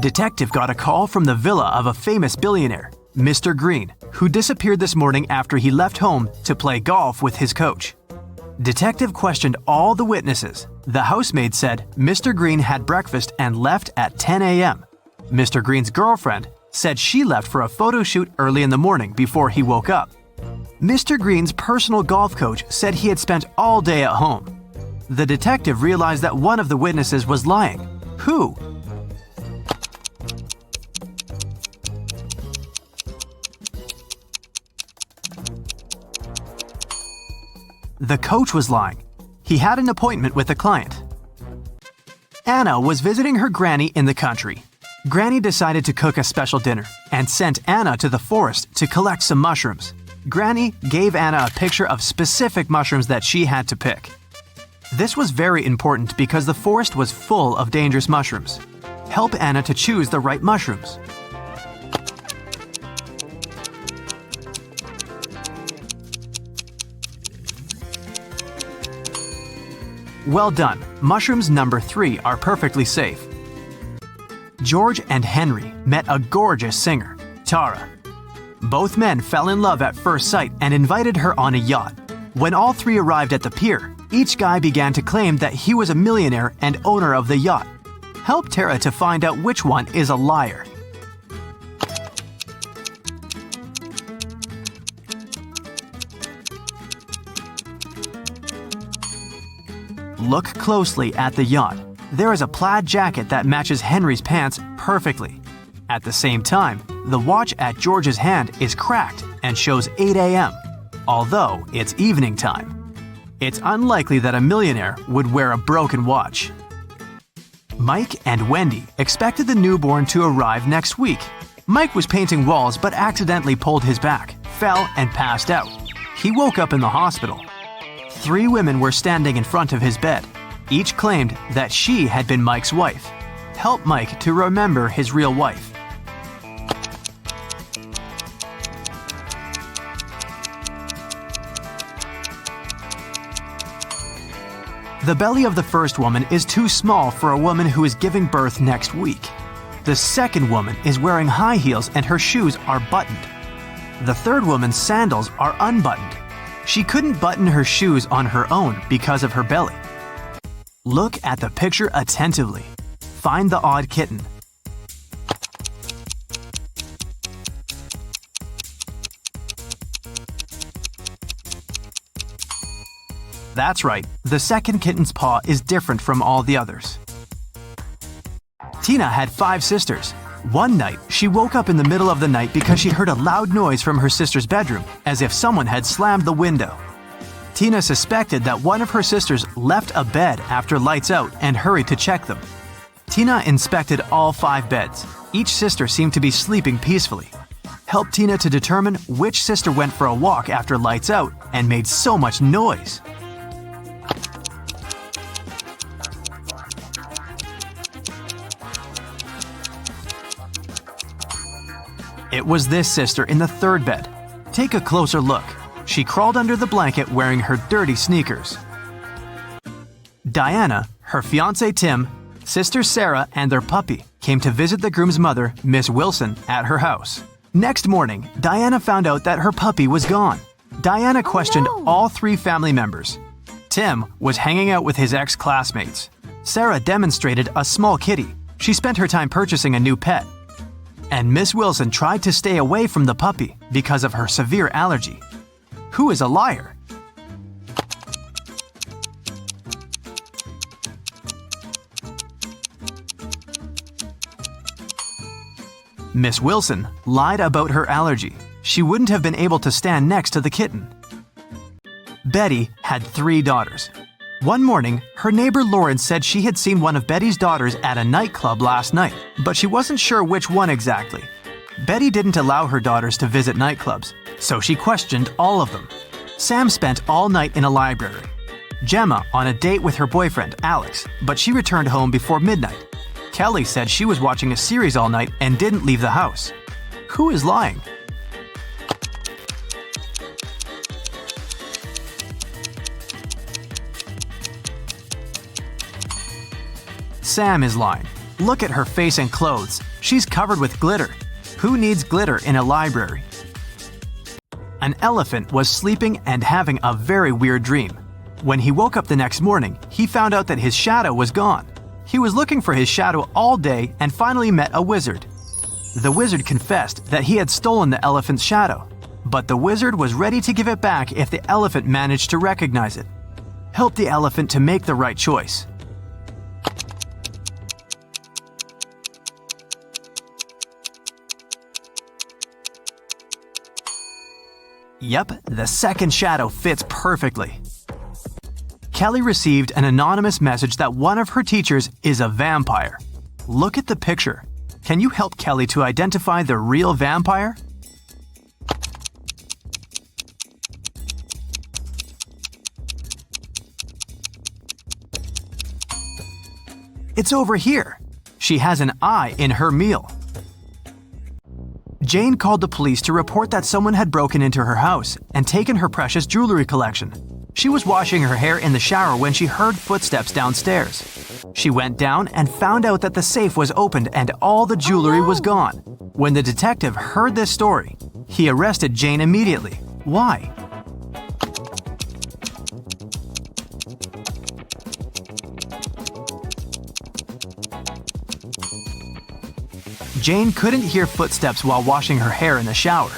Detective got a call from the villa of a famous billionaire, Mr. Green, who disappeared this morning after he left home to play golf with his coach. Detective questioned all the witnesses. The housemaid said Mr. Green had breakfast and left at 10 a.m. Mr. Green's girlfriend said she left for a photo shoot early in the morning before he woke up. Mr. Green's personal golf coach said he had spent all day at home. The detective realized that one of the witnesses was lying. Who? The coach was lying. He had an appointment with a client. Anna was visiting her granny in the country. Granny decided to cook a special dinner and sent Anna to the forest to collect some mushrooms. Granny gave Anna a picture of specific mushrooms that she had to pick. This was very important because the forest was full of dangerous mushrooms. Help Anna to choose the right mushrooms. Well done. Mushrooms number 3 are perfectly safe. George and Henry met a gorgeous singer, Tara. Both men fell in love at first sight and invited her on a yacht. When all three arrived at the pier, each guy began to claim that he was a millionaire and owner of the yacht. Help Tara to find out which one is a liar. Look closely at the yacht. There is a plaid jacket that matches Henry's pants perfectly. At the same time, the watch at George's hand is cracked and shows 8 a.m., although it's evening time. It's unlikely that a millionaire would wear a broken watch. Mike and Wendy expected the newborn to arrive next week. Mike was painting walls but accidentally pulled his back, fell, and passed out. He woke up in the hospital. 3 women were standing in front of his bed. Each claimed that she had been Mike's wife. Help Mike to remember his real wife. The belly of the first woman is too small for a woman who is giving birth next week. The second woman is wearing high heels and her shoes are buttoned. The third woman's sandals are unbuttoned. She couldn't button her shoes on her own because of her belly. Look at the picture attentively. Find the odd kitten. That's right, the second kitten's paw is different from all the others. Tina had 5 sisters. One night, she woke up in the middle of the night because she heard a loud noise from her sister's bedroom, as if someone had slammed the window. Tina suspected that one of her sisters left a bed after lights out and hurried to check them. Tina inspected all 5 beds. Each sister seemed to be sleeping peacefully. Help Tina to determine which sister went for a walk after lights out and made so much noise. It was this sister in the third bed. Take a closer look. She crawled under the blanket wearing her dirty sneakers. Diana, her fiancé Tim, sister Sarah, and their puppy came to visit the groom's mother, Miss Wilson, at her house. Next morning, Diana found out that her puppy was gone. Diana questioned all 3 family members. Tim was hanging out with his ex-classmates. Sarah demonstrated a small kitty. She spent her time purchasing a new pet. And Miss Wilson tried to stay away from the puppy because of her severe allergy. Who is a liar? Miss Wilson lied about her allergy. She wouldn't have been able to stand next to the kitten. Betty had 3 daughters. One morning, her neighbor Lauren said she had seen one of Betty's daughters at a nightclub last night, but she wasn't sure which one exactly. Betty didn't allow her daughters to visit nightclubs, so she questioned all of them. Sam spent all night in a library. Gemma on a date with her boyfriend, Alex, but she returned home before midnight. Kelly said she was watching a series all night and didn't leave the house. Who is lying? Sam is lying. Look at her face and clothes. She's covered with glitter. Who needs glitter in a library? An elephant was sleeping and having a very weird dream. When he woke up the next morning, he found out that his shadow was gone. He was looking for his shadow all day and finally met a wizard. The wizard confessed that he had stolen the elephant's shadow, but the wizard was ready to give it back if the elephant managed to recognize it. Help the elephant to make the right choice. Yep, the second shadow fits perfectly. Kelly received an anonymous message that one of her teachers is a vampire. Look at the picture. Can you help Kelly to identify the real vampire? It's over here. She has an eye in her meal. Jane called the police to report that someone had broken into her house and taken her precious jewelry collection. She was washing her hair in the shower when she heard footsteps downstairs. She went down and found out that the safe was opened and all the jewelry was gone. When the detective heard this story, he arrested Jane immediately. Why? Jane couldn't hear footsteps while washing her hair in the shower.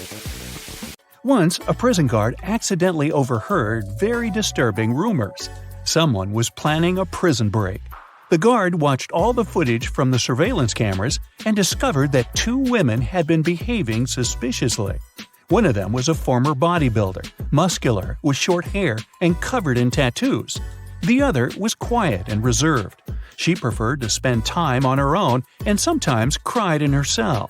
Once, a prison guard accidentally overheard very disturbing rumors. Someone was planning a prison break. The guard watched all the footage from the surveillance cameras and discovered that 2 women had been behaving suspiciously. One of them was a former bodybuilder, muscular, with short hair and covered in tattoos. The other was quiet and reserved. She preferred to spend time on her own and sometimes cried in her cell.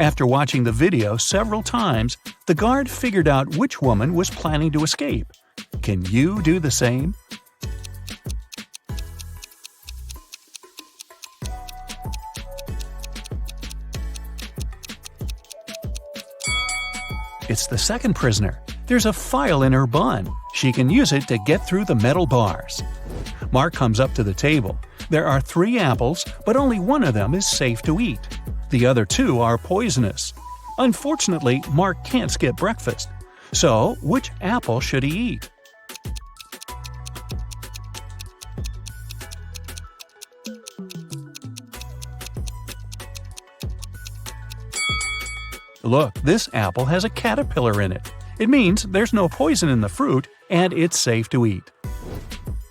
After watching the video several times, the guard figured out which woman was planning to escape. Can you do the same? It's the second prisoner. There's a file in her bun. She can use it to get through the metal bars. Mark comes up to the table. There are 3 apples, but only one of them is safe to eat. The other 2 are poisonous. Unfortunately, Mark can't skip breakfast. So, which apple should he eat? Look, this apple has a caterpillar in it. It means there's no poison in the fruit and it's safe to eat.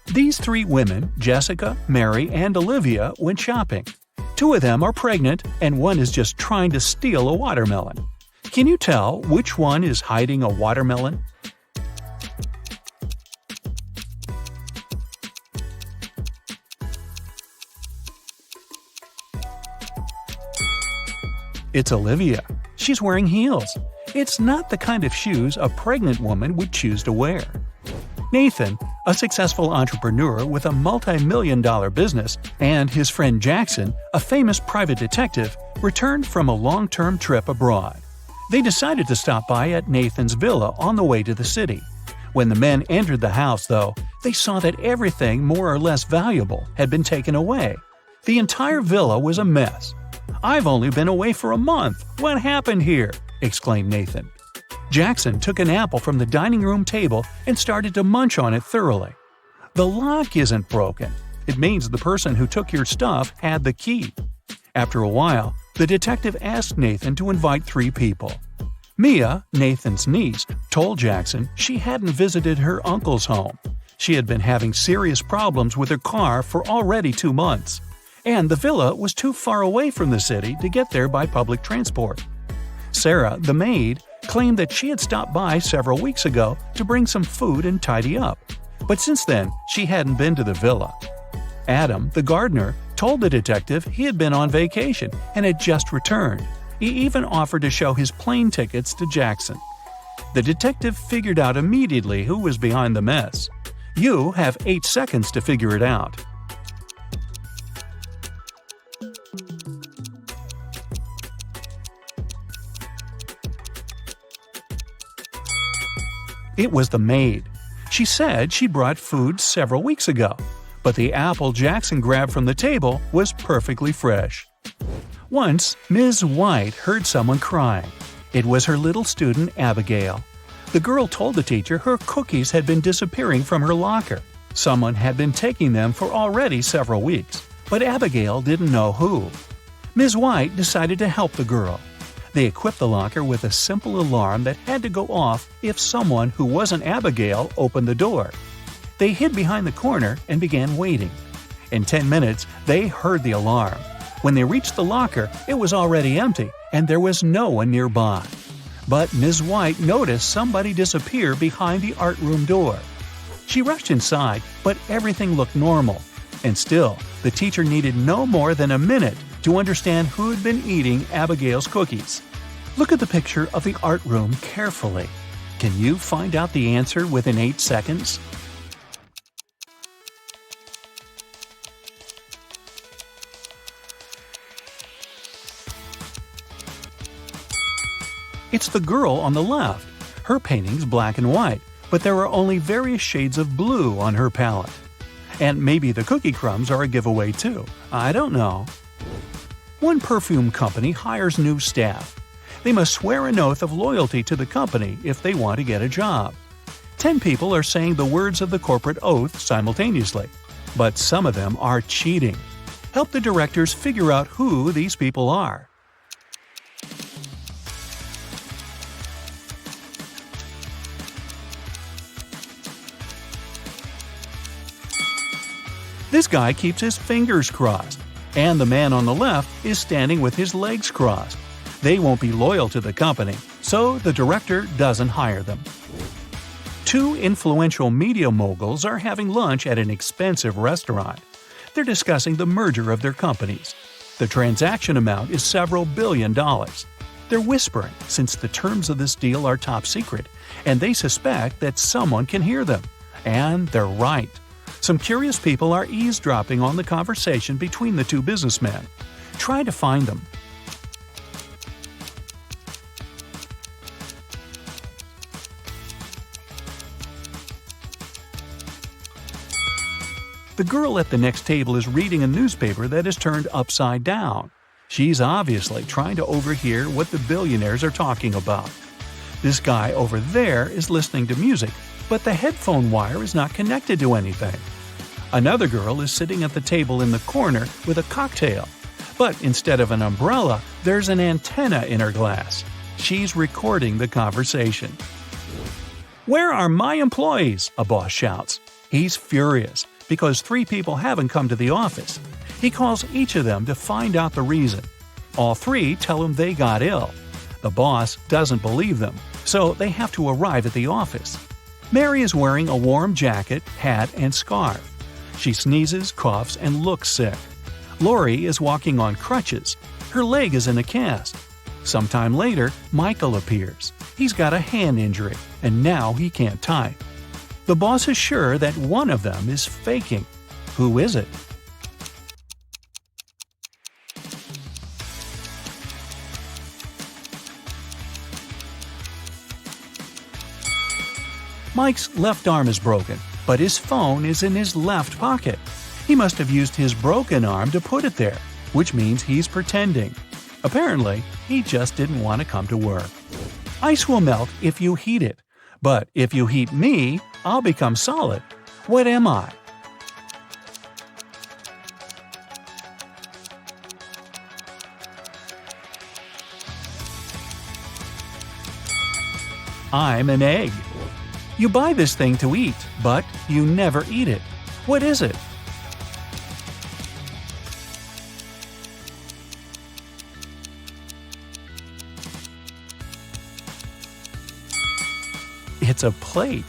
These 3 women, Jessica, Mary, and Olivia, went shopping. 2 of them are pregnant and one is just trying to steal a watermelon. Can you tell which one is hiding a watermelon? It's Olivia. She's wearing heels. It's not the kind of shoes a pregnant woman would choose to wear. Nathan, a successful entrepreneur with a multi-million-dollar business, and his friend Jackson, a famous private detective, returned from a long-term trip abroad. They decided to stop by at Nathan's villa on the way to the city. When the men entered the house, though, they saw that everything more or less valuable had been taken away. The entire villa was a mess. "I've only been away for a month. What happened here?" exclaimed Nathan. Jackson took an apple from the dining room table and started to munch on it thoroughly. "The lock isn't broken. It means the person who took your stuff had the key." After a while, the detective asked Nathan to invite 3 people. Mia, Nathan's niece, told Jackson she hadn't visited her uncle's home. She had been having serious problems with her car for already 2 months. And the villa was too far away from the city to get there by public transport. Sarah, the maid, claimed that she had stopped by several weeks ago to bring some food and tidy up, but since then she hadn't been to the villa. Adam, the gardener, told the detective he had been on vacation and had just returned. He even offered to show his plane tickets to Jackson. The detective figured out immediately who was behind the mess. You have 8 seconds to figure it out. It was the maid. She said she brought food several weeks ago. but the apple Jackson grabbed from the table was perfectly fresh. Once, Ms. White heard someone crying. It was her little student Abigail. The girl told the teacher her cookies had been disappearing from her locker. Someone had been taking them for already several weeks, but Abigail didn't know who. Ms. White decided to help the girl. They equipped the locker with a simple alarm that had to go off if someone who wasn't Abigail opened the door. They hid behind the corner and began waiting. In 10 minutes, they heard the alarm. When they reached the locker, it was already empty, and there was no one nearby. But Ms. White noticed somebody disappear behind the art room door. She rushed inside, but everything looked normal. And still, the teacher needed no more than a minute to understand who had been eating Abigail's cookies. Look at the picture of the art room carefully. Can you find out the answer within 8 seconds? It's the girl on the left. Her painting's black and white, but there are only various shades of blue on her palette. And maybe the cookie crumbs are a giveaway too. I don't know. One perfume company hires new staff. They must swear an oath of loyalty to the company if they want to get a job. 10 people are saying the words of the corporate oath simultaneously, but some of them are cheating. Help the directors figure out who these people are. This guy keeps his fingers crossed, and the man on the left is standing with his legs crossed. They won't be loyal to the company, so the director doesn't hire them. 2 influential media moguls are having lunch at an expensive restaurant. They're discussing the merger of their companies. The transaction amount is several $billion. They're whispering since the terms of this deal are top secret, and they suspect that someone can hear them. And they're right. Some curious people are eavesdropping on the conversation between the 2 businessmen. Try to find them. The girl at the next table is reading a newspaper that is turned upside down. She's obviously trying to overhear what the billionaires are talking about. This guy over there is listening to music, but the headphone wire is not connected to anything. Another girl is sitting at the table in the corner with a cocktail, but instead of an umbrella, there's an antenna in her glass. She's recording the conversation. "Where are my employees?" a boss shouts. He's furious because 3 people haven't come to the office. He calls each of them to find out the reason. All 3 tell him they got ill. The boss doesn't believe them, so they have to arrive at the office. Mary is wearing a warm jacket, hat, and scarf. She sneezes, coughs, and looks sick. Lori is walking on crutches. Her leg is in a cast. Sometime later, Michael appears. He's got a hand injury, and now he can't type. The boss is sure that one of them is faking. Who is it? Mike's left arm is broken, but his phone is in his left pocket. He must have used his broken arm to put it there, which means he's pretending. Apparently, he just didn't want to come to work. Ice will melt if you heat it, but if you heat me, I'll become solid. What am I? I'm an egg. You buy this thing to eat, but you never eat it. What is it? It's a plate.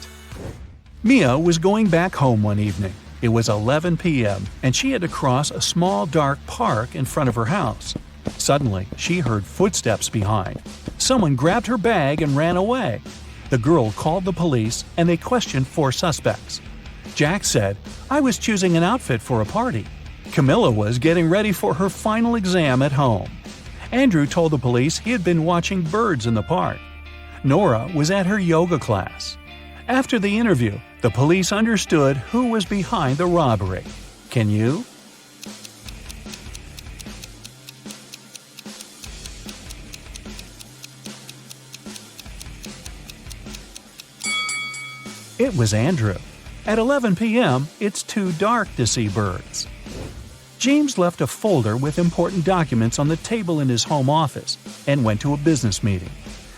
Mia was going back home one evening. It was 11 p.m., and she had to cross a small dark park in front of her house. Suddenly, she heard footsteps behind. Someone grabbed her bag and ran away. The girl called the police, and they questioned 4 suspects. Jack said, "I was choosing an outfit for a party." Camilla was getting ready for her final exam at home. Andrew told the police he had been watching birds in the park. Nora was at her yoga class. After the interview, the police understood who was behind the robbery. Can you? It was Andrew. At 11 p.m., it's too dark to see birds. James left a folder with important documents on the table in his home office and went to a business meeting.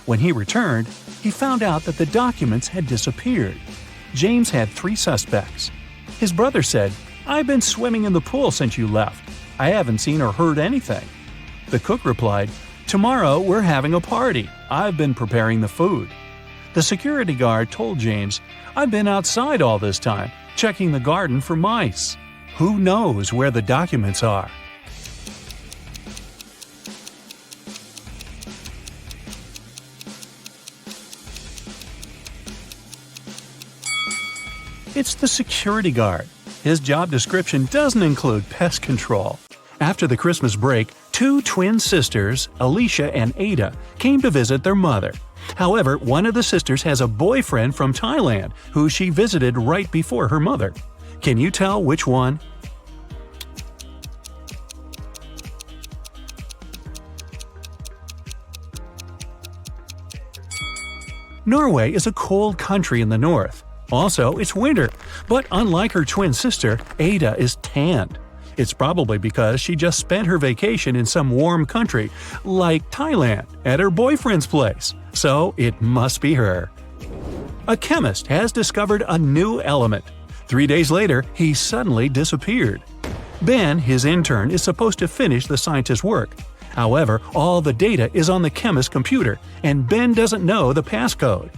When he returned, he found out that the documents had disappeared. James had 3 suspects. His brother said, "I've been swimming in the pool since you left. I haven't seen or heard anything." The cook replied, "Tomorrow we're having a party. I've been preparing the food." The security guard told James, "I've been outside all this time, checking the garden for mice." Who knows where the documents are? It's the security guard. His job description doesn't include pest control. After the Christmas break, 2 twin sisters, Alicia and Ada, came to visit their mother. However, one of the sisters has a boyfriend from Thailand who she visited right before her mother. Can you tell which one? Norway is a cold country in the north. Also, it's winter, but unlike her twin sister, Ada is tanned. It's probably because she just spent her vacation in some warm country, like Thailand, at her boyfriend's place. So it must be her. A chemist has discovered a new element. 3 days later, he suddenly disappeared. Ben, his intern, is supposed to finish the scientist's work. However, all the data is on the chemist's computer, and Ben doesn't know the passcode.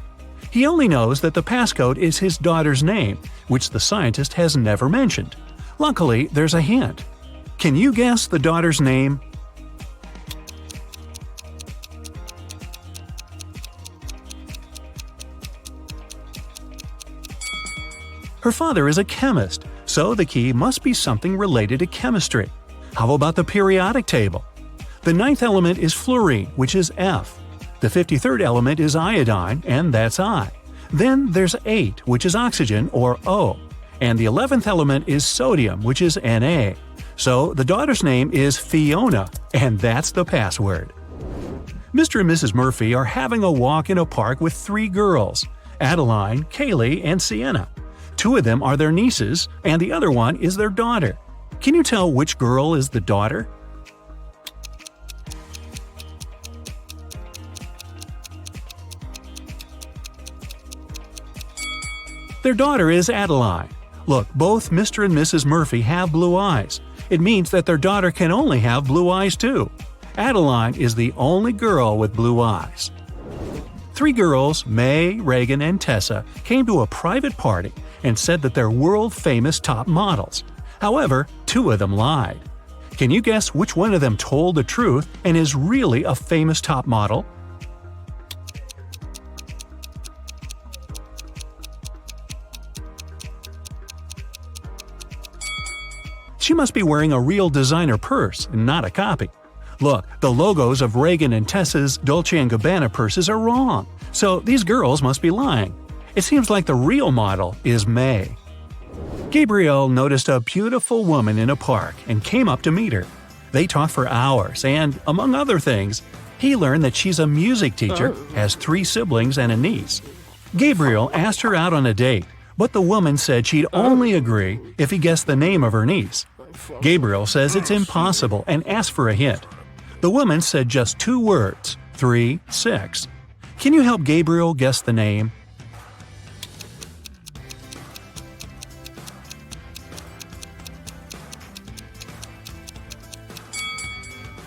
He only knows that the passcode is his daughter's name, which the scientist has never mentioned. Luckily, there's a hint. Can you guess the daughter's name? Her father is a chemist, so the key must be something related to chemistry. How about the periodic table? The 9th element is fluorine, which is F. The 53rd element is iodine, and that's I. Then there's 8, which is oxygen, or O. And the 11th element is sodium, which is Na. So the daughter's name is Fiona, and that's the password. Mr. and Mrs. Murphy are having a walk in a park with 3 girls, Adeline, Kaylee, and Sienna. 2 of them are their nieces, and the other one is their daughter. Can you tell which girl is the daughter? Their daughter is Adeline. Look, both Mr. and Mrs. Murphy have blue eyes. It means that their daughter can only have blue eyes too. Adeline is the only girl with blue eyes. 3 girls, May, Reagan, and Tessa, came to a private party and said that they're world-famous top models. However, 2 of them lied. Can you guess which one of them told the truth and is really a famous top model? She must be wearing a real designer purse, not a copy. Look, the logos of Reagan and Tessa's Dolce & Gabbana purses are wrong, so these girls must be lying. It seems like the real model is May. Gabriel noticed a beautiful woman in a park and came up to meet her. They talked for hours and, among other things, he learned that she's a music teacher, has 3 siblings and a niece. Gabriel asked her out on a date, but the woman said she'd only agree if he guessed the name of her niece. Gabriel says it's impossible and asked for a hint. The woman said just 2 words, 3, 6. Can you help Gabriel guess the name?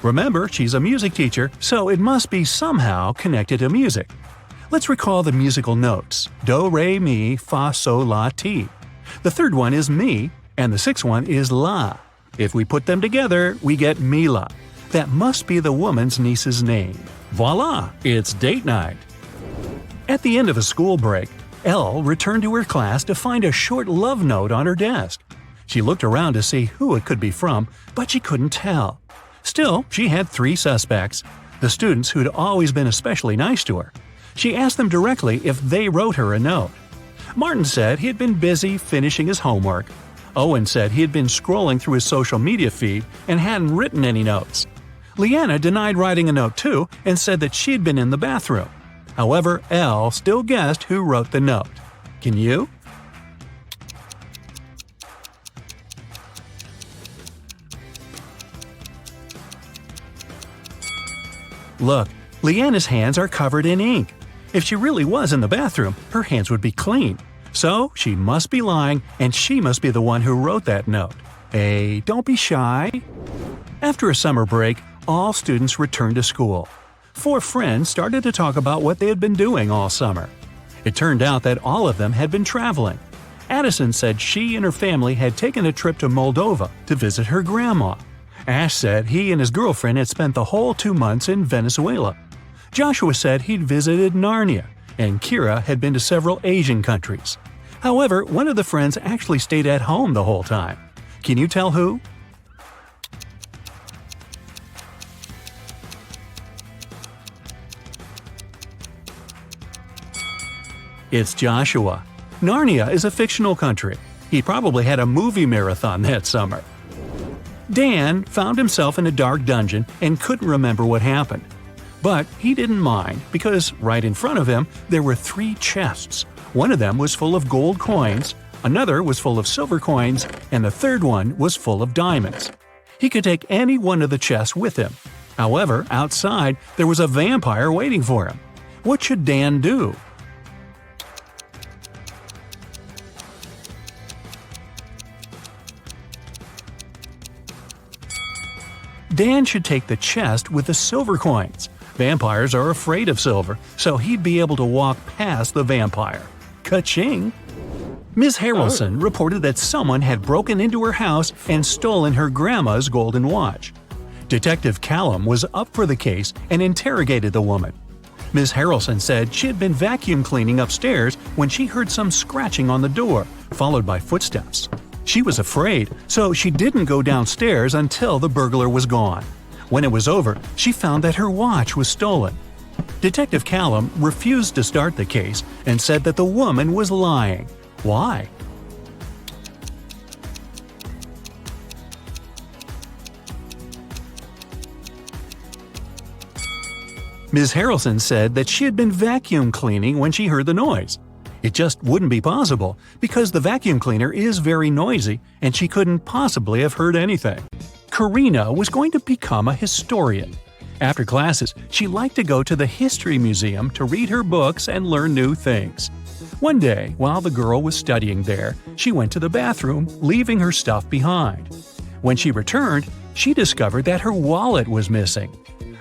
Remember, she's a music teacher, so it must be somehow connected to music. Let's recall the musical notes: do, re, mi, fa, sol, la, ti. The 3rd one is mi, and the 6th one is la. If we put them together, we get Mila. That must be the woman's niece's name. Voila! It's date night. At the end of a school break, Elle returned to her class to find a short love note on her desk. She looked around to see who it could be from, but she couldn't tell. Still, she had 3 suspects, the students who'd always been especially nice to her. She asked them directly if they wrote her a note. Martin said he had been busy finishing his homework. Owen said he had been scrolling through his social media feed and hadn't written any notes. Leanna denied writing a note too and said that she'd been in the bathroom. However, Elle still guessed who wrote the note. Can you? Look, Leanna's hands are covered in ink. If she really was in the bathroom, her hands would be clean. So she must be lying, and she must be the one who wrote that note. Hey, don't be shy. After a summer break, all students returned to school. 4 friends started to talk about what they had been doing all summer. It turned out that all of them had been traveling. Addison said she and her family had taken a trip to Moldova to visit her grandma. Ash said he and his girlfriend had spent the whole 2 months in Venezuela. Joshua said he'd visited Narnia, and Kira had been to several Asian countries. However, one of the friends actually stayed at home the whole time. Can you tell who? It's Joshua. Narnia is a fictional country. He probably had a movie marathon that summer. Dan found himself in a dark dungeon and couldn't remember what happened. But he didn't mind because right in front of him there were 3 chests. One of them was full of gold coins, another was full of silver coins, and the third one was full of diamonds. He could take any one of the chests with him. However, outside there was a vampire waiting for him. What should Dan do? Dan should take the chest with the silver coins. Vampires are afraid of silver, so he'd be able to walk past the vampire. Ka-ching! Ms. Harrelson reported that someone had broken into her house and stolen her grandma's golden watch. Detective Callum was up for the case and interrogated the woman. Ms. Harrelson said she had been vacuum cleaning upstairs when she heard some scratching on the door, followed by footsteps. She was afraid, so she didn't go downstairs until the burglar was gone. When it was over, she found that her watch was stolen. Detective Callum refused to start the case and said that the woman was lying. Why? Ms. Harrelson said that she had been vacuum cleaning when she heard the noise. It just wouldn't be possible because the vacuum cleaner is very noisy and she couldn't possibly have heard anything. Karina was going to become a historian. After classes, she liked to go to the History Museum to read her books and learn new things. One day, while the girl was studying there, she went to the bathroom, leaving her stuff behind. When she returned, she discovered that her wallet was missing.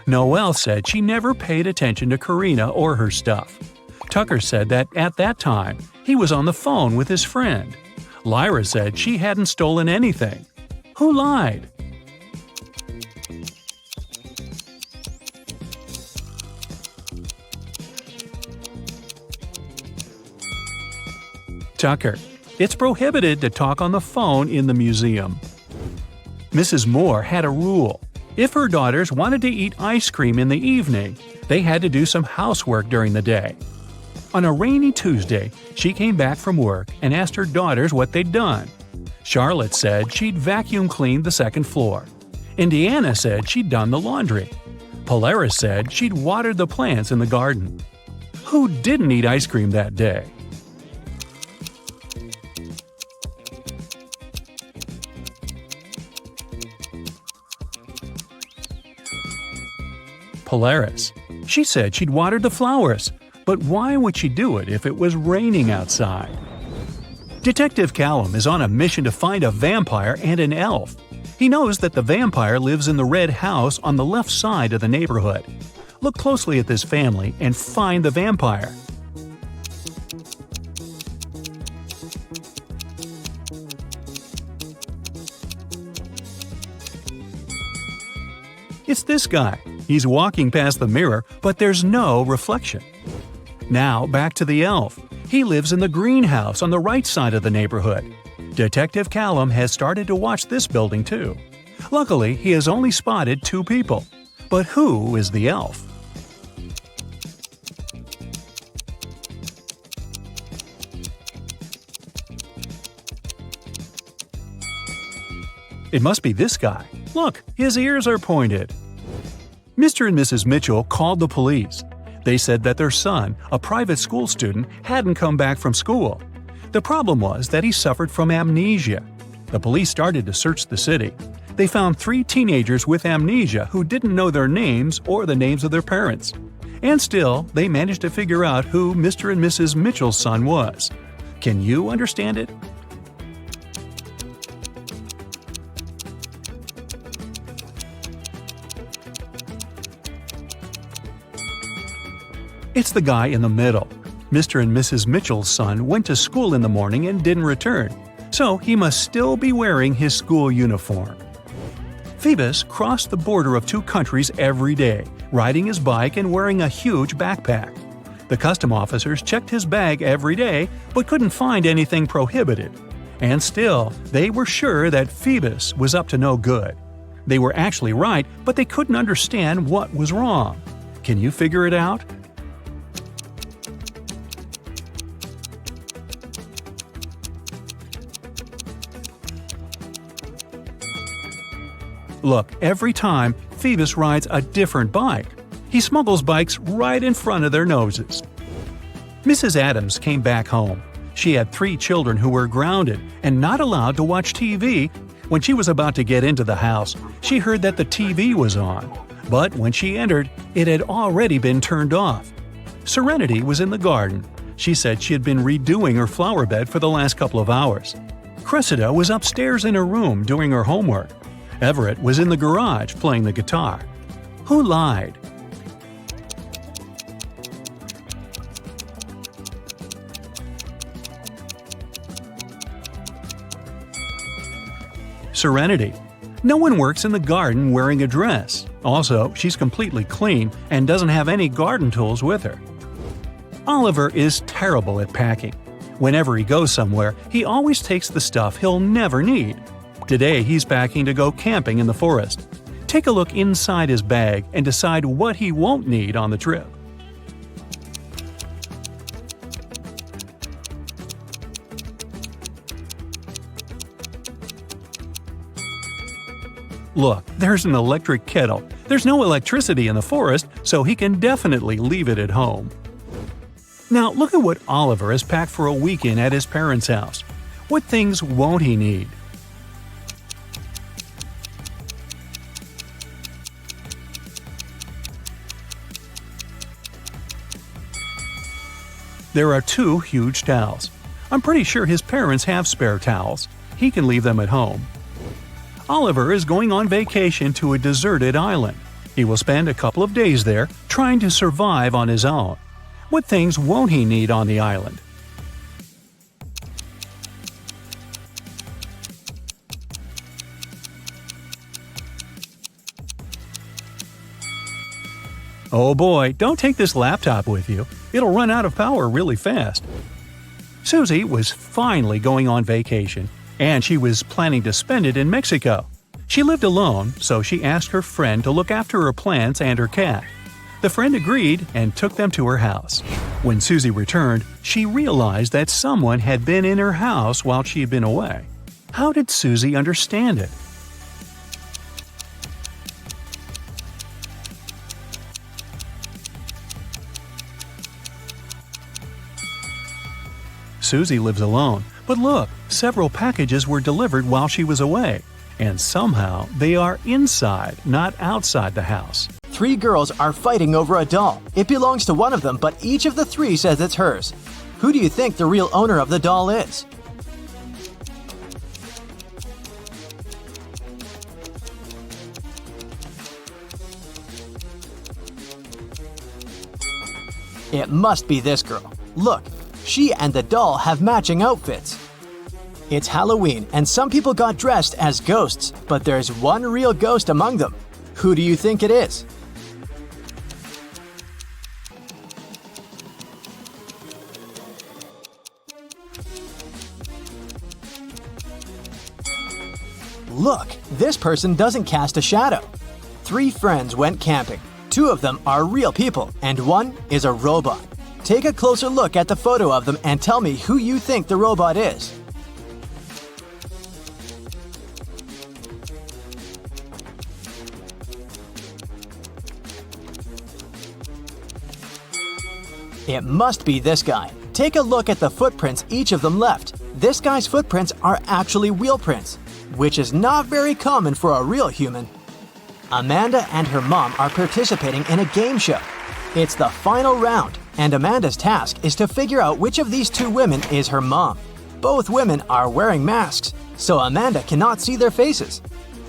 Noelle said she never paid attention to Karina or her stuff. Tucker said that at that time, he was on the phone with his friend. Lyra said she hadn't stolen anything. Who lied? Tucker. It's prohibited to talk on the phone in the museum. Mrs. Moore had a rule. If her daughters wanted to eat ice cream in the evening, they had to do some housework during the day. On a rainy Tuesday, she came back from work and asked her daughters what they'd done. Charlotte said she'd vacuum cleaned the second floor. Indiana said she'd done the laundry. Polaris said she'd watered the plants in the garden. Who didn't eat ice cream that day? Polaris. She said she'd watered the flowers. But why would she do it if it was raining outside? Detective Callum is on a mission to find a vampire and an elf. He knows that the vampire lives in the red house on the left side of the neighborhood. Look closely at this family and find the vampire. It's this guy. He's walking past the mirror, but there's no reflection. Now back to the elf. He lives in the greenhouse on the right side of the neighborhood. Detective Callum has started to watch this building too. Luckily, he has only spotted 2 people. But who is the elf? It must be this guy. Look, his ears are pointed. Mr. and Mrs. Mitchell called the police. They said that their son, a private school student, hadn't come back from school. The problem was that he suffered from amnesia. The police started to search the city. They found 3 teenagers with amnesia who didn't know their names or the names of their parents. And still, they managed to figure out who Mr. and Mrs. Mitchell's son was. Can you understand it? It's the guy in the middle. Mr. and Mrs. Mitchell's son went to school in the morning and didn't return, so he must still be wearing his school uniform. Phoebus crossed the border of 2 countries every day, riding his bike and wearing a huge backpack. The custom officers checked his bag every day but couldn't find anything prohibited. And still, they were sure that Phoebus was up to no good. They were actually right, but they couldn't understand what was wrong. Can you figure it out? Look, every time, Phoebus rides a different bike. He smuggles bikes right in front of their noses. Mrs. Adams came back home. She had 3 children who were grounded and not allowed to watch TV. When she was about to get into the house, she heard that the TV was on. But when she entered, it had already been turned off. Serenity was in the garden. She said she had been redoing her flower bed for the last couple of hours. Cressida was upstairs in her room doing her homework. Everett was in the garage playing the guitar. Who lied? Serenity. No one works in the garden wearing a dress. Also, she's completely clean and doesn't have any garden tools with her. Oliver is terrible at packing. Whenever he goes somewhere, he always takes the stuff he'll never need. Today, he's packing to go camping in the forest. Take a look inside his bag and decide what he won't need on the trip. Look, there's an electric kettle. There's no electricity in the forest, so he can definitely leave it at home. Now, look at what Oliver has packed for a weekend at his parents' house. What things won't he need? There are 2 huge towels. I'm pretty sure his parents have spare towels. He can leave them at home. Oliver is going on vacation to a deserted island. He will spend a couple of days there, trying to survive on his own. What things won't he need on the island? Oh boy, don't take this laptop with you. It'll run out of power really fast. Susie was finally going on vacation, and she was planning to spend it in Mexico. She lived alone, so she asked her friend to look after her plants and her cat. The friend agreed and took them to her house. When Susie returned, she realized that someone had been in her house while she had been away. How did Susie understand it? Susie lives alone, but look, several packages were delivered while she was away. And somehow they are inside, not outside the house. 3 girls are fighting over a doll. It belongs to one of them, but each of the 3 says it's hers. Who do you think the real owner of the doll is? It must be this girl. Look, she and the doll have matching outfits. It's Halloween, and some people got dressed as ghosts, but there's one real ghost among them. Who do you think it is? Look, this person doesn't cast a shadow. 3 friends went camping. 2 of them are real people, and 1 is a robot. Take a closer look at the photo of them and tell me who you think the robot is. It must be this guy. Take a look at the footprints each of them left. This guy's footprints are actually wheel prints, which is not very common for a real human. Amanda and her mom are participating in a game show. It's the final round, and Amanda's task is to figure out which of these two women is her mom. Both women are wearing masks, so Amanda cannot see their faces.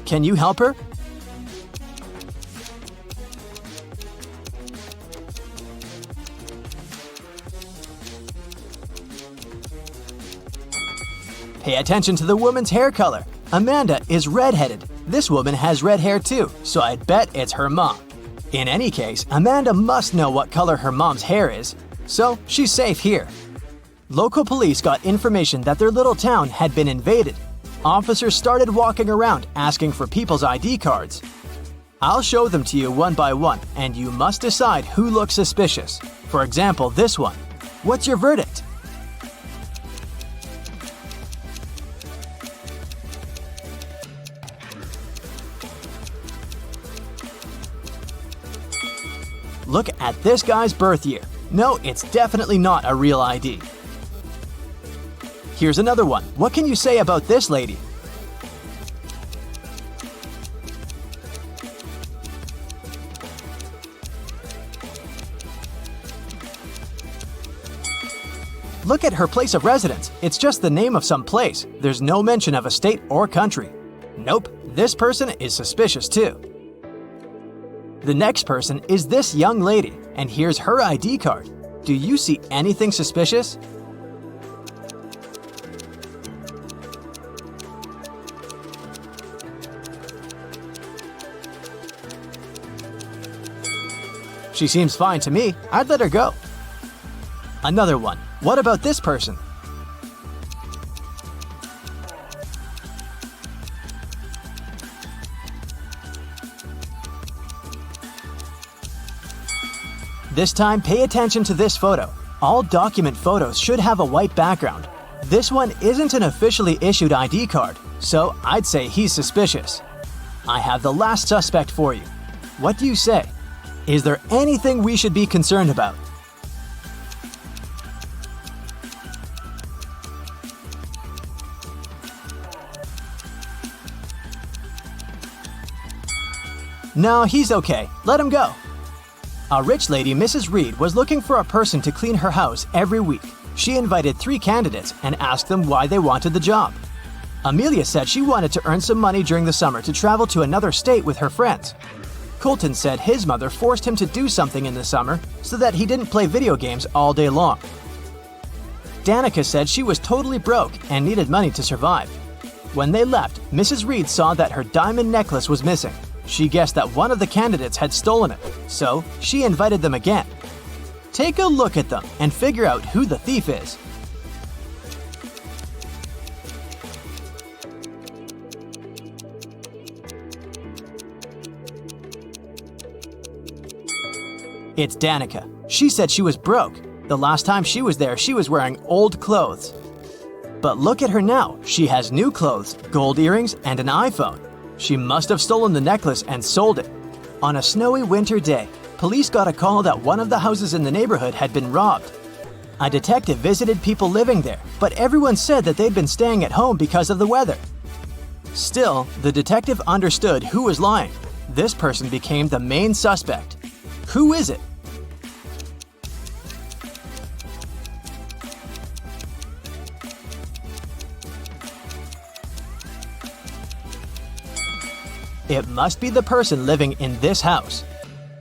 Can you help her? Pay attention to the woman's hair color. Amanda is redheaded. This woman has red hair too, so I'd bet it's her mom. In any case, Amanda must know what color her mom's hair is, so she's safe here. Local police got information that their little town had been invaded. Officers started walking around asking for people's ID cards. I'll show them to you one by one, and you must decide who looks suspicious. For example, this one. What's your verdict? Look at this guy's birth year. No, it's definitely not a real ID. Here's another one. What can you say about this lady? Look at her place of residence. It's just the name of some place. There's no mention of a state or country. Nope, this person is suspicious too. The next person is this young lady, and here's her ID card. Do you see anything suspicious? She seems fine to me. I'd let her go. Another one. What about this person? This time, pay attention to this photo. All document photos should have a white background. This one isn't an officially issued ID card, so I'd say he's suspicious. I have the last suspect for you. What do you say? Is there anything we should be concerned about? No, he's okay. Let him go. A rich lady, Mrs. Reed, was looking for a person to clean her house every week. She invited 3 candidates and asked them why they wanted the job. Amelia said she wanted to earn some money during the summer to travel to another state with her friends. Colton said his mother forced him to do something in the summer so that he didn't play video games all day long. Danica said she was totally broke and needed money to survive. When they left, Mrs. Reed saw that her diamond necklace was missing. She guessed that one of the candidates had stolen it, so she invited them again. Take a look at them and figure out who the thief is. It's Danica. She said she was broke. The last time she was there, she was wearing old clothes. But look at her now. She has new clothes, gold earrings, and an iPhone. She must have stolen the necklace and sold it. On a snowy winter day, police got a call that one of the houses in the neighborhood had been robbed. A detective visited people living there, but everyone said that they'd been staying at home because of the weather. Still, the detective understood who was lying. This person became the main suspect. Who is it? It must be the person living in this house.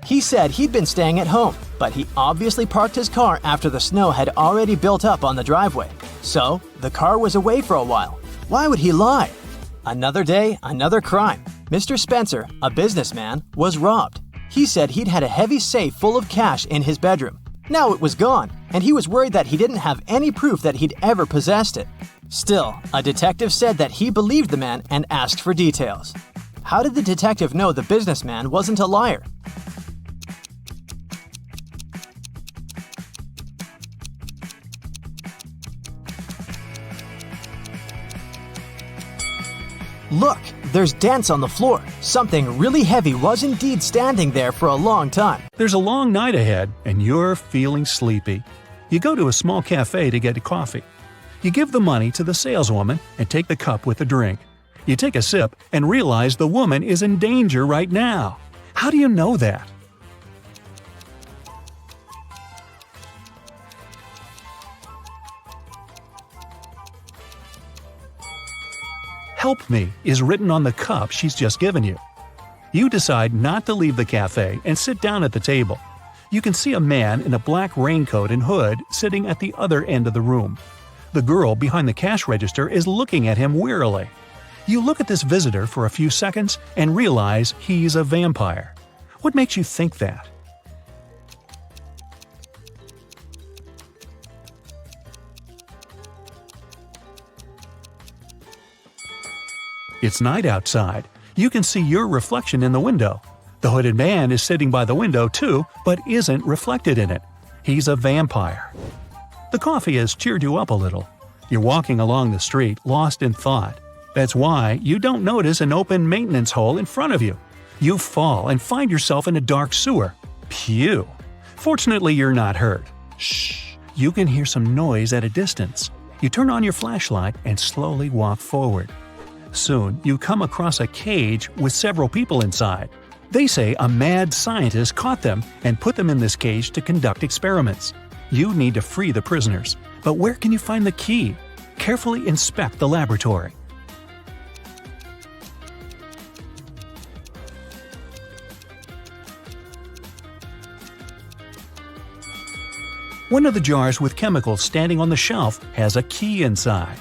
He said he'd been staying at home, but he obviously parked his car after the snow had already built up on the driveway. So, the car was away for a while. Why would he lie? Another day, another crime. Mr. Spencer, a businessman, was robbed. He said he'd had a heavy safe full of cash in his bedroom. Now it was gone, and he was worried that he didn't have any proof that he'd ever possessed it. Still, a detective said that he believed the man and asked for details. How did the detective know the businessman wasn't a liar? Look, there's dents on the floor. Something really heavy was indeed standing there for a long time. There's a long night ahead, and you're feeling sleepy. You go to a small cafe to get a coffee. You give the money to the saleswoman and take the cup with the drink. You take a sip and realize the woman is in danger right now. How do you know that? "Help me" is written on the cup she's just given you. You decide not to leave the cafe and sit down at the table. You can see a man in a black raincoat and hood sitting at the other end of the room. The girl behind the cash register is looking at him wearily. You look at this visitor for a few seconds and realize he's a vampire. What makes you think that? It's night outside. You can see your reflection in the window. The hooded man is sitting by the window too, but isn't reflected in it. He's a vampire. The coffee has cheered you up a little. You're walking along the street, lost in thought. That's why you don't notice an open maintenance hole in front of you. You fall and find yourself in a dark sewer. Phew! Fortunately, you're not hurt. Shh! You can hear some noise at a distance. You turn on your flashlight and slowly walk forward. Soon, you come across a cage with several people inside. They say a mad scientist caught them and put them in this cage to conduct experiments. You need to free the prisoners. But where can you find the key? Carefully inspect the laboratory. One of the jars with chemicals standing on the shelf has a key inside.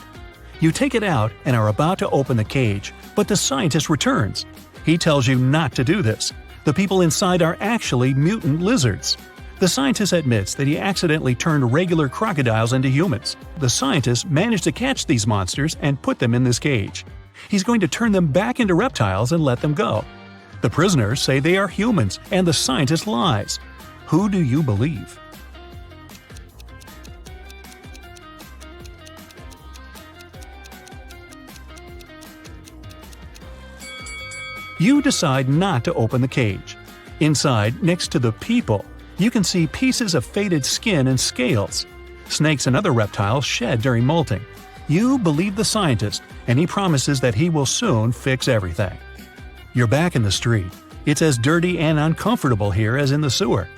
You take it out and are about to open the cage, but the scientist returns. He tells you not to do this. The people inside are actually mutant lizards. The scientist admits that he accidentally turned regular crocodiles into humans. The scientist managed to catch these monsters and put them in this cage. He's going to turn them back into reptiles and let them go. The prisoners say they are humans, and the scientist lies. Who do you believe? You decide not to open the cage. Inside, next to the people, you can see pieces of faded skin and scales. Snakes and other reptiles shed during molting. You believe the scientist, and he promises that he will soon fix everything. You're back in the street. It's as dirty and uncomfortable here as in the sewer.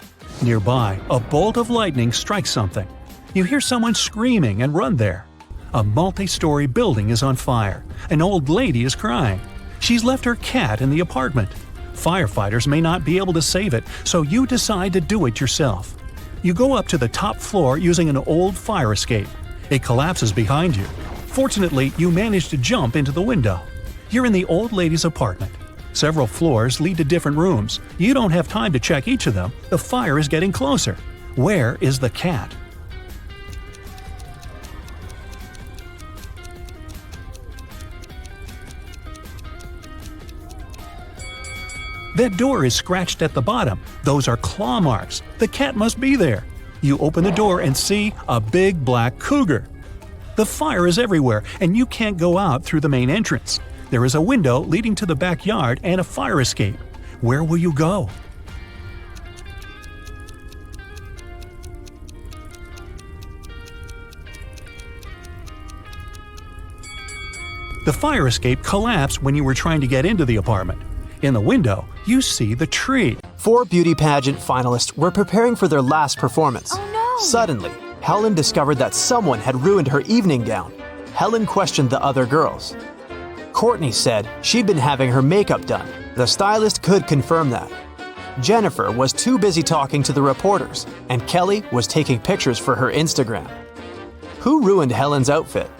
Nearby, a bolt of lightning strikes something. You hear someone screaming and run there. A multi-story building is on fire. An old lady is crying. She's left her cat in the apartment. Firefighters may not be able to save it, so you decide to do it yourself. You go up to the top floor using an old fire escape. It collapses behind you. Fortunately, you manage to jump into the window. You're in the old lady's apartment. Several floors lead to different rooms. You don't have time to check each of them. The fire is getting closer. Where is the cat? That door is scratched at the bottom. Those are claw marks. The cat must be there. You open the door and see a big black cougar. The fire is everywhere, and you can't go out through the main entrance. There is a window leading to the backyard and a fire escape. Where will you go? The fire escape collapsed when you were trying to get into the apartment. In the window, you see the tree. 4 beauty pageant finalists were preparing for their last performance. Oh no! Suddenly, Helen discovered that someone had ruined her evening gown. Helen questioned the other girls. Courtney said she'd been having her makeup done. The stylist could confirm that. Jennifer was too busy talking to the reporters, and Kelly was taking pictures for her Instagram. Who ruined Helen's outfit?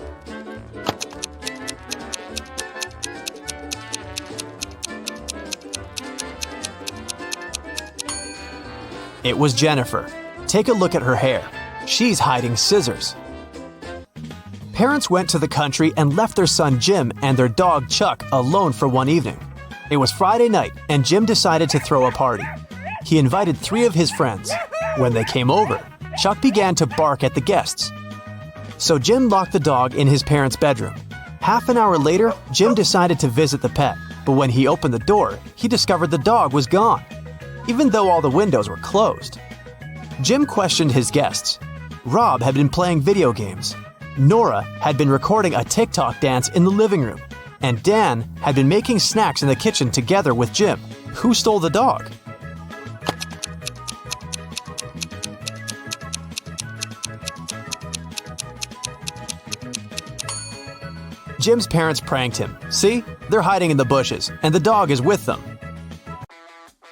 It was Jennifer. Take a look at her hair. She's hiding scissors. Parents went to the country and left their son Jim and their dog Chuck alone for one evening. It was Friday night, and Jim decided to throw a party. He invited 3 of his friends. When they came over, Chuck began to bark at the guests. So Jim locked the dog in his parents' bedroom. Half an hour later, Jim decided to visit the pet, but when he opened the door, he discovered the dog was gone, even though all the windows were closed. Jim questioned his guests. Rob had been playing video games. Nora had been recording a TikTok dance in the living room. And Dan had been making snacks in the kitchen together with Jim. Who stole the dog? Jim's parents pranked him. See? They're hiding in the bushes, and the dog is with them.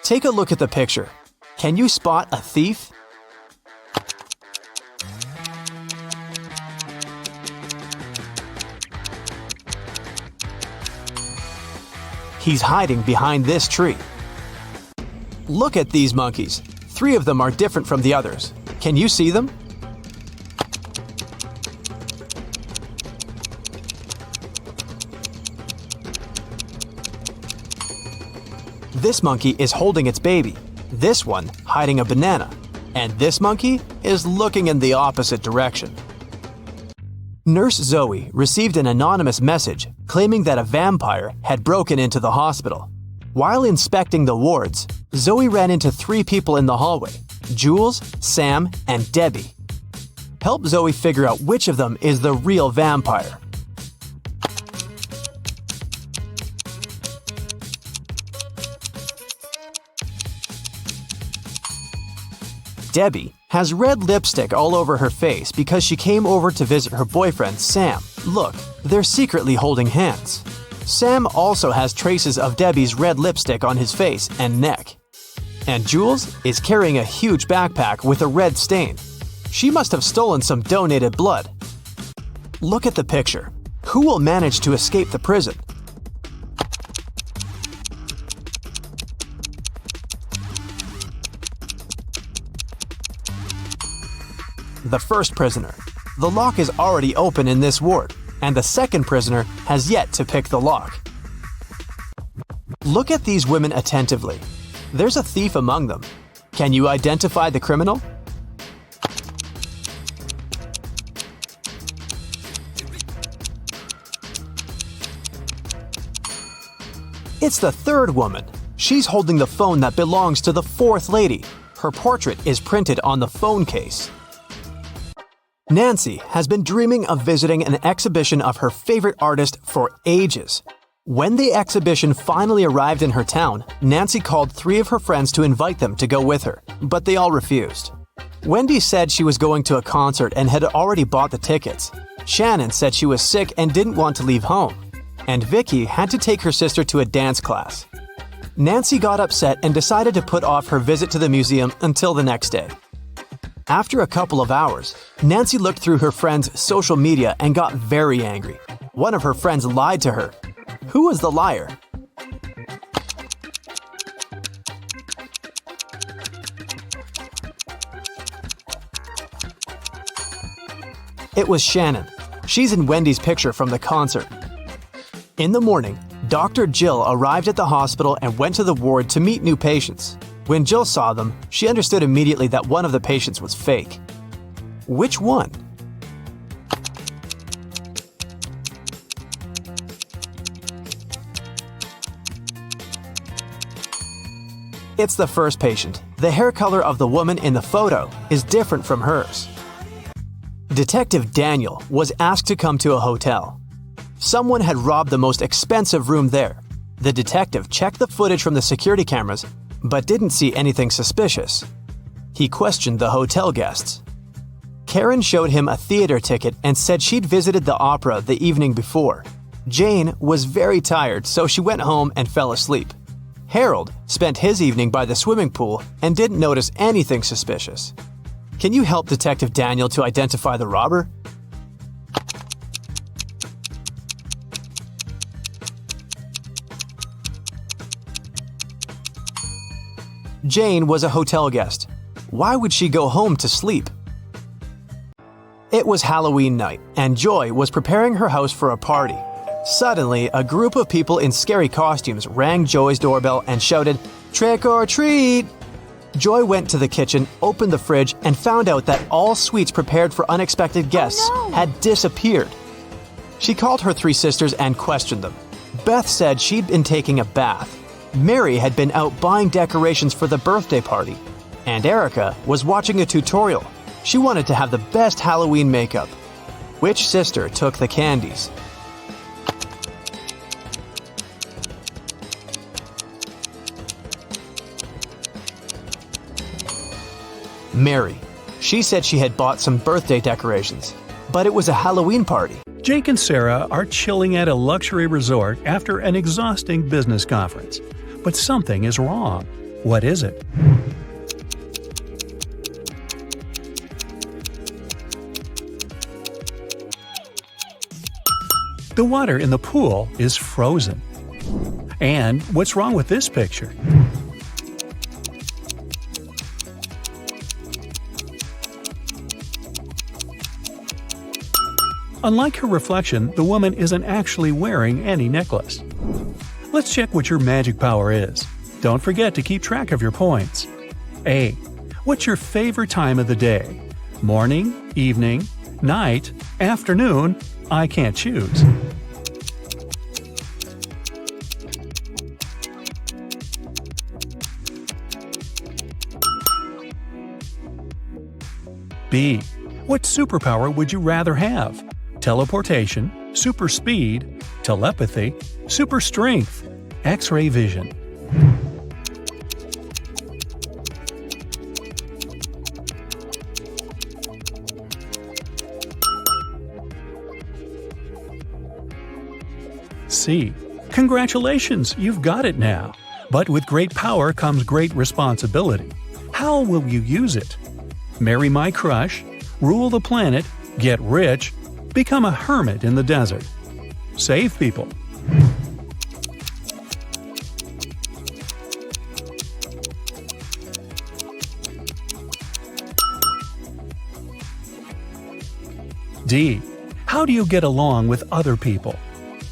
Take a look at the picture. Can you spot a thief? He's hiding behind this tree. Look at these monkeys. 3 of them are different from the others. Can you see them? This monkey is holding its baby, this one hiding a banana, and this monkey is looking in the opposite direction. Nurse Zoe received an anonymous message claiming that a vampire had broken into the hospital. While inspecting the wards, Zoe ran into 3 people in the hallway: Jules, Sam, and Debbie. Help Zoe figure out which of them is the real vampire. Debbie has red lipstick all over her face because she came over to visit her boyfriend, Sam. Look, they're secretly holding hands. Sam also has traces of Debbie's red lipstick on his face and neck. And Jules is carrying a huge backpack with a red stain. She must have stolen some donated blood. Look at the picture. Who will manage to escape the prison? The first prisoner. The lock is already open in this ward, and the second prisoner has yet to pick the lock. Look at these women attentively. There's a thief among them. Can you identify the criminal? It's the third woman. She's holding the phone that belongs to the fourth lady. Her portrait is printed on the phone case. Nancy has been dreaming of visiting an exhibition of her favorite artist for ages. When the exhibition finally arrived in her town, Nancy called 3 of her friends to invite them to go with her, but they all refused. Wendy said she was going to a concert and had already bought the tickets. Shannon said she was sick and didn't want to leave home. And Vicky had to take her sister to a dance class. Nancy got upset and decided to put off her visit to the museum until the next day. After a couple of hours, Nancy looked through her friend's social media and got very angry. One of her friends lied to her. Who was the liar? It was Shannon. She's in Wendy's picture from the concert. In the morning, Dr. Jill arrived at the hospital and went to the ward to meet new patients. When Jill saw them, she understood immediately that one of the patients was fake. Which one? It's the first patient. The hair color of the woman in the photo is different from hers. Detective Daniel was asked to come to a hotel. Someone had robbed the most expensive room there. The detective checked the footage from the security cameras but didn't see anything suspicious. He questioned the hotel guests. Karen showed him a theater ticket and said she'd visited the opera the evening before. Jane was very tired, so she went home and fell asleep. Harold spent his evening by the swimming pool and didn't notice anything suspicious. Can you help Detective Daniel to identify the robber? Jane was a hotel guest. Why would she go home to sleep? It was Halloween night, and Joy was preparing her house for a party. Suddenly, a group of people in scary costumes rang Joy's doorbell and shouted, "Trick or treat!" Joy went to the kitchen, opened the fridge, and found out that all sweets prepared for unexpected guests had disappeared. She called her three sisters and questioned them. Beth said she'd been taking a bath. Mary had been out buying decorations for the birthday party. And Erica was watching a tutorial. She wanted to have the best Halloween makeup. Which sister took the candies? Mary. She said she had bought some birthday decorations, but it was a Halloween party. Jake and Sarah are chilling at a luxury resort after an exhausting business conference. But something is wrong. What is it? The water in the pool is frozen. And what's wrong with this picture? Unlike her reflection, the woman isn't actually wearing any necklace. Let's check what your magic power is. Don't forget to keep track of your points. A. What's your favorite time of the day? Morning, evening, night, afternoon? I can't choose. B. What superpower would you rather have? Teleportation, super speed, telepathy, super strength, X-ray vision. C. Congratulations, you've got it now. But with great power comes great responsibility. How will you use it? Marry my crush, rule the planet, get rich, become a hermit in the desert. Save people. D. How do you get along with other people?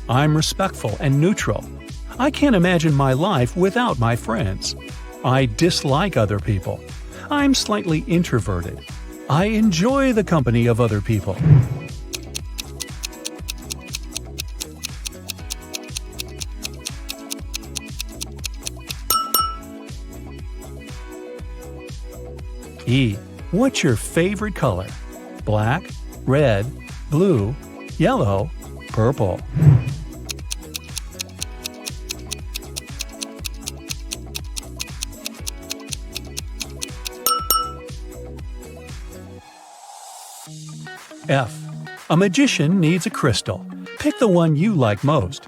I'm respectful and neutral. I can't imagine my life without my friends. I dislike other people. I'm slightly introverted. I enjoy the company of other people. E. What's your favorite color? Black, red, blue, yellow, purple. F. A magician needs a crystal. Pick the one you like most.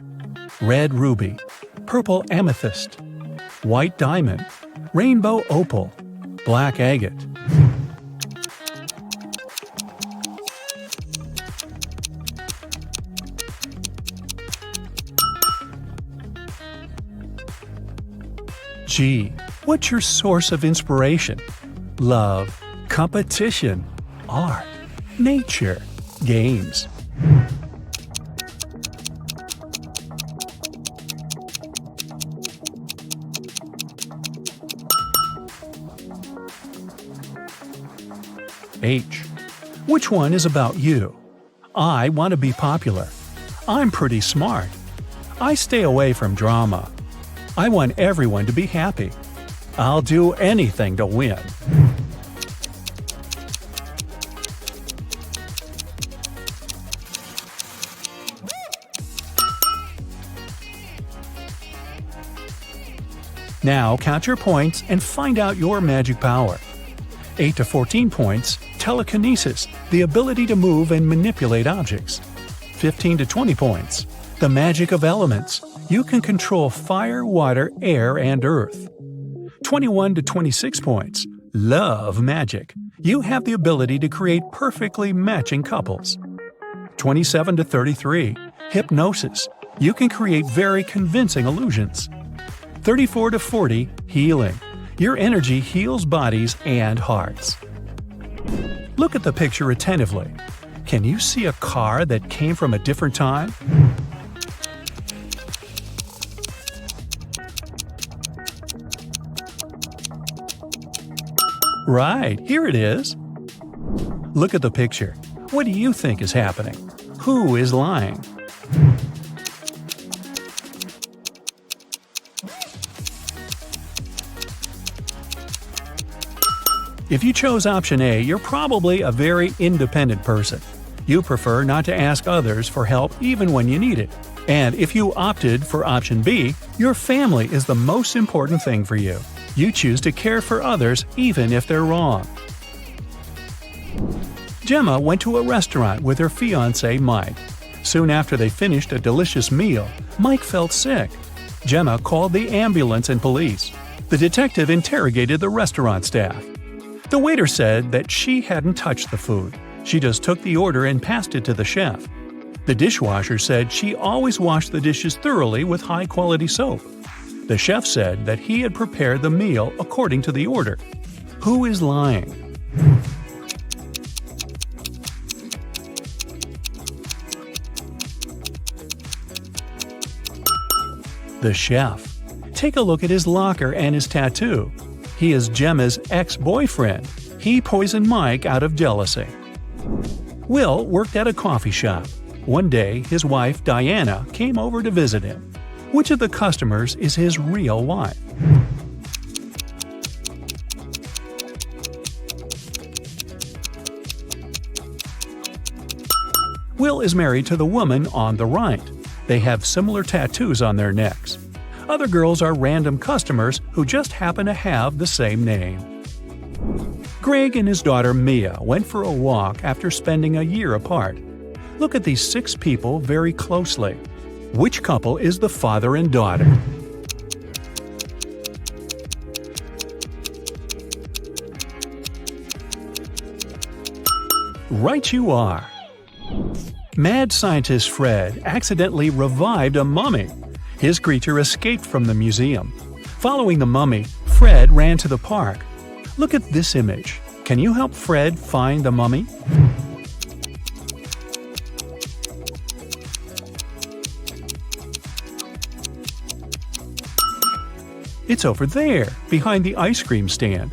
Red ruby, purple amethyst, white diamond, rainbow opal, black agate. G. What's your source of inspiration? Love, competition, art, nature, games. H. Which one is about you? I want to be popular. I'm pretty smart. I stay away from drama. I want everyone to be happy. I'll do anything to win. Now count your points and find out your magic power. 8 to 14 points, telekinesis, the ability to move and manipulate objects. 15 to 20 points, the magic of elements. You can control fire, water, air, and earth. 21 to 26 points, love magic. You have the ability to create perfectly matching couples. 27 to 33, hypnosis. You can create very convincing illusions. 34 to 40, healing. Your energy heals bodies and hearts. Look at the picture attentively. Can you see a car that came from a different time? Right, here it is. Look at the picture. What do you think is happening? Who is lying? If you chose option A, you're probably a very independent person. You prefer not to ask others for help even when you need it. And if you opted for option B, your family is the most important thing for you. You choose to care for others even if they're wrong. Gemma went to a restaurant with her fiancé Mike. Soon after they finished a delicious meal, Mike felt sick. Gemma called the ambulance and police. The detective interrogated the restaurant staff. The waiter said that she hadn't touched the food. She just took the order and passed it to the chef. The dishwasher said she always washed the dishes thoroughly with high-quality soap. The chef said that he had prepared the meal according to the order. Who is lying? The chef. Take a look at his locker and his tattoo. He is Gemma's ex-boyfriend. He poisoned Mike out of jealousy. Will worked at a coffee shop. One day, his wife, Diana, came over to visit him. Which of the customers is his real wife? Will is married to the woman on the right. They have similar tattoos on their necks. Other girls are random customers who just happen to have the same name. Greg and his daughter Mia went for a walk after spending a year apart. Look at these 6 people very closely. Which couple is the father and daughter? Right you are! Mad scientist Fred accidentally revived a mummy. His creature escaped from the museum. Following the mummy, Fred ran to the park. Look at this image. Can you help Fred find the mummy? It's over there, behind the ice cream stand.